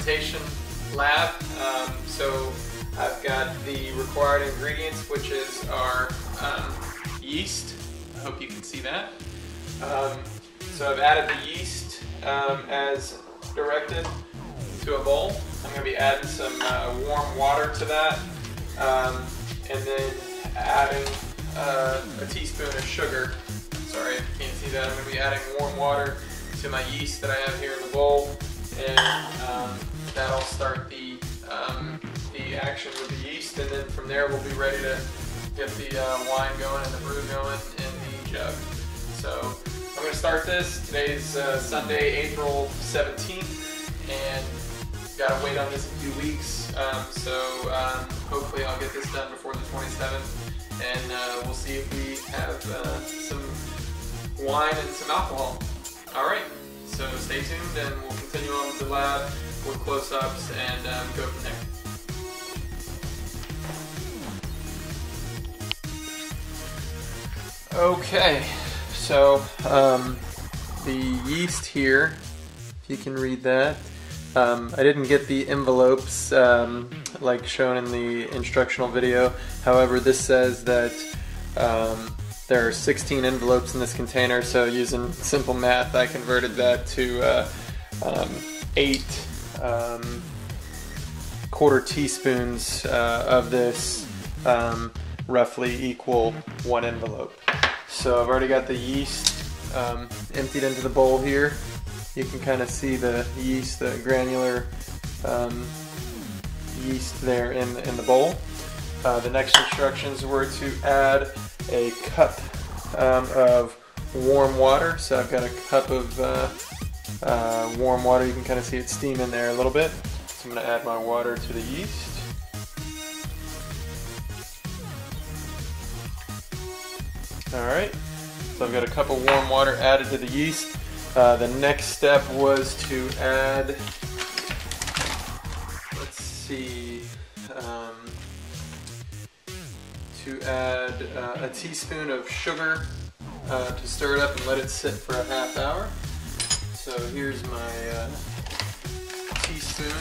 fermentation lab. So I've got the required ingredients, which is our yeast. I hope you can see that. So I've added the yeast as directed to a bowl. I'm going to be adding some warm water to that, and then adding a teaspoon of sugar. Sorry if you can't see that. I'm going to be adding warm water to my yeast that I have here in the bowl, and that'll start the action with the yeast, and then from there we'll be ready to get the wine going and the brew going in the jug. So I'm going to start this. Today's Sunday, April 17th, and got to wait on this a few weeks. So hopefully I'll get this done before the 27th, and we'll see if we have some wine and some alcohol. Alright, so stay tuned and we'll continue on with the lab with close-ups and go from there. Okay, so the yeast here, if you can read that, I didn't get the envelopes like shown in the instructional video. However, this says that there are 16 envelopes in this container, so using simple math I converted that to 8 quarter teaspoons of this roughly equal 1 envelope. So I've already got the yeast emptied into the bowl here. You can kind of see the yeast, the granular yeast there in the bowl. The next instructions were to add a cup of warm water. So I've got a cup of warm water. You can kind of see it steam in there a little bit. So I'm going to add my water to the yeast. Alright, so I've got a cup of warm water added to the yeast. The next step was to add, let's see, a teaspoon of sugar to stir it up and let it sit for a half hour. So here's my teaspoon.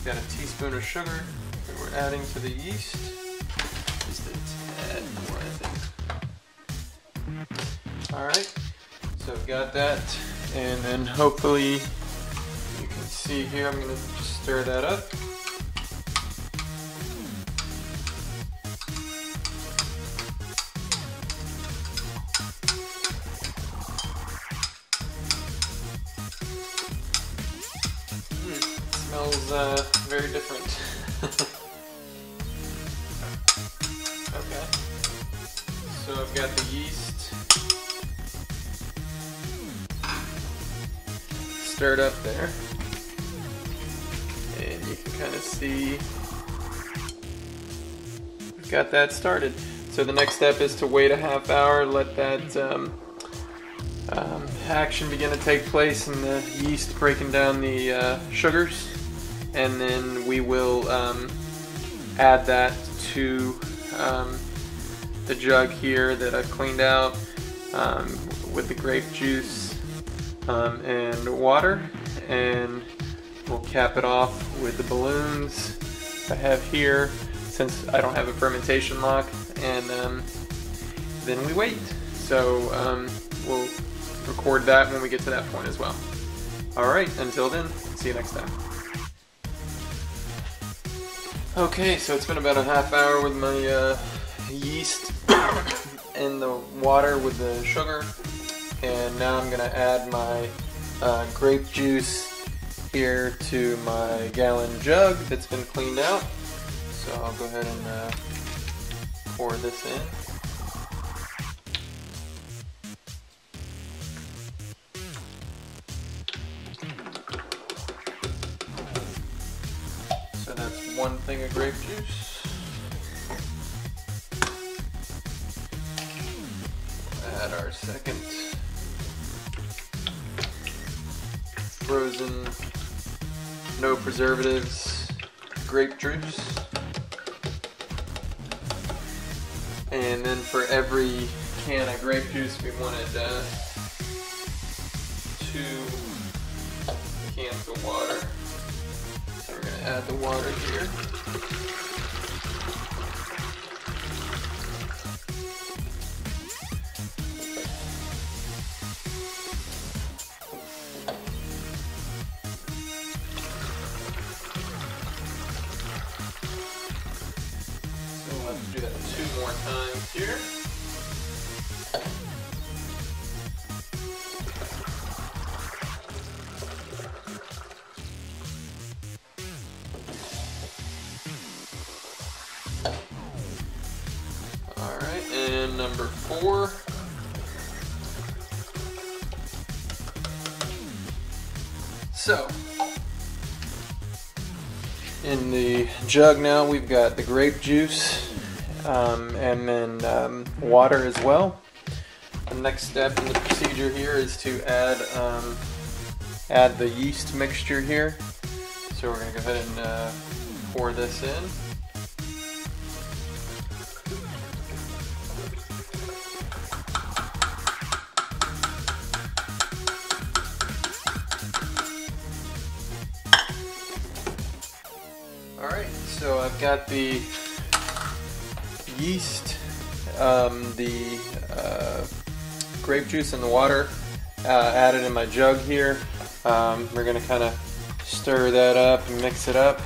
Got a teaspoon of sugar that we're adding to the yeast. Just a tad more, I think. Alright, so I've got that, and then hopefully you can see here, I'm going to just stir that up. Smells very different. Okay, so I've got the yeast stirred up there, and you can kind of see we've got that started. So the next step is to wait a half hour, let that action begin to take place in the yeast breaking down the sugars, and then we will add that to the jug here that I've cleaned out with the grape juice and water, and we'll cap it off with the balloons I have here, since I don't have a fermentation lock, and then we wait. So we'll record that when we get to that point as well. Alright, until then, see you next time. Okay, so it's been about a half hour with my yeast and the water with the sugar, and now I'm going to add my grape juice here to my gallon jug that's been cleaned out. So I'll go ahead and pour this in. So that's 1 thing of grape juice. Add our second frozen, no preservatives grape juice. And then for every can of grape juice we wanted 2 add the water here. So we'll have to do that 2 more times here. Alright, and number 4. So, in the jug now we've got the grape juice and then water as well. The next step in the procedure here is to add the yeast mixture here. So we're going to go ahead and pour this in. Alright, so I've got the yeast, the grape juice and the water added in my jug here. We're going to kind of stir that up and mix it up.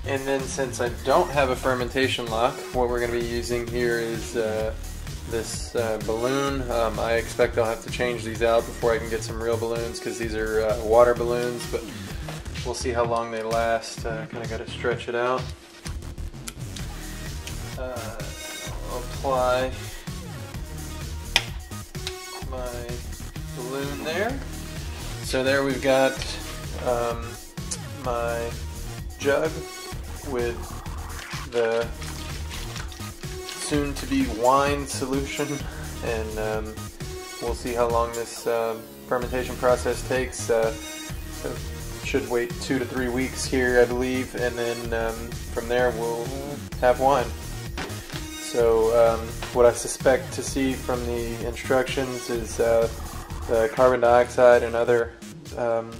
And then since I don't have a fermentation lock, what we're going to be using here is this balloon. I expect I'll have to change these out before I can get some real balloons because these are water balloons, but we'll see how long they last. Kind of got to stretch it out. I'll apply my balloon there. So there we've got my jug with the soon-to-be wine solution, and we'll see how long this fermentation process takes. So should wait 2 to 3 weeks here, I believe, and then from there we'll have wine. So what I suspect to see from the instructions is the carbon dioxide and other and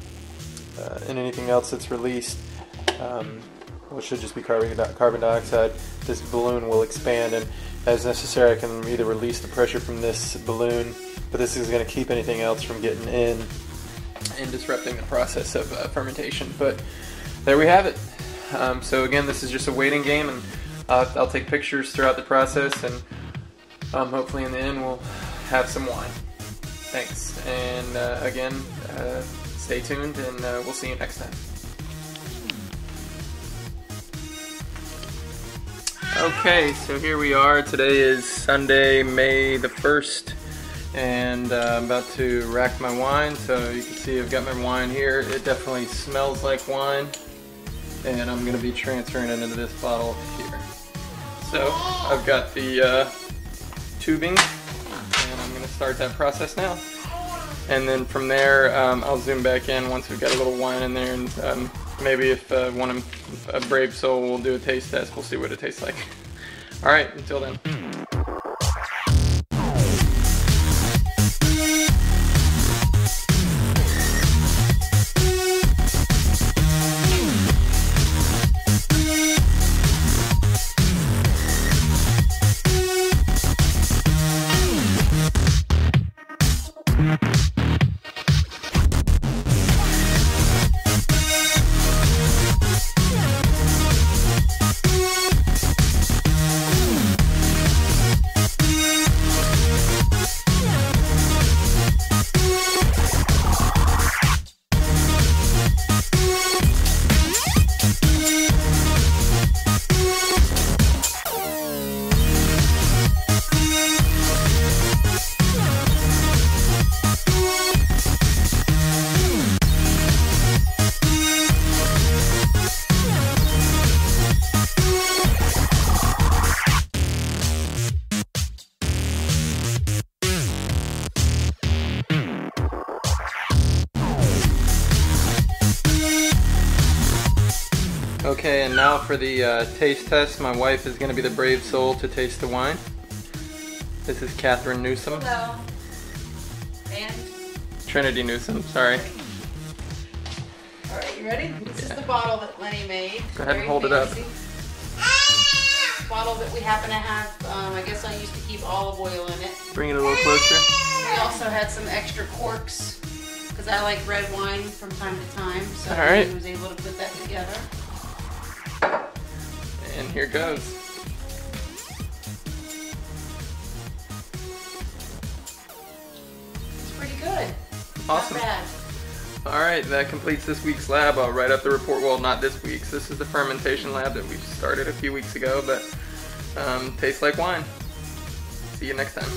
anything else that's released. Well, it should just be carbon dioxide. This balloon will expand, and as necessary I can either release the pressure from this balloon, but this is going to keep anything else from getting in and disrupting the process of fermentation. But there we have it. So again, this is just a waiting game, and I'll take pictures throughout the process, and hopefully in the end we'll have some wine. Thanks, and again, stay tuned, and we'll see you next time. Okay, so here we are. Today is Sunday, May the 1st, and I'm about to rack my wine. So you can see I've got my wine here. It definitely smells like wine, and I'm going to be transferring it into this bottle here. So I've got the tubing, and I'm going to start that process now. And then from there, I'll zoom back in once we've got a little wine in there, and maybe if a brave soul will do a taste test, we'll see what it tastes like. Alright, until then. Okay, and now for the taste test. My wife is going to be the brave soul to taste the wine. This is Catherine Newsome. Hello. And? Trinity Newsome, sorry. Alright, you ready? This is the bottle that Lenny made. Go ahead and hold fancy. it up. Bottle that we happen to have, I guess I used to keep olive oil in it. Bring it a little closer. We also had some extra corks, because I like red wine from time to time, so Alright. I was able to put that together. And here goes. It's pretty good. Awesome. Not bad. Alright, that completes this week's lab. I'll write up the report. Well, not this week's. This is the fermentation lab that we started a few weeks ago, but tastes like wine. See you next time.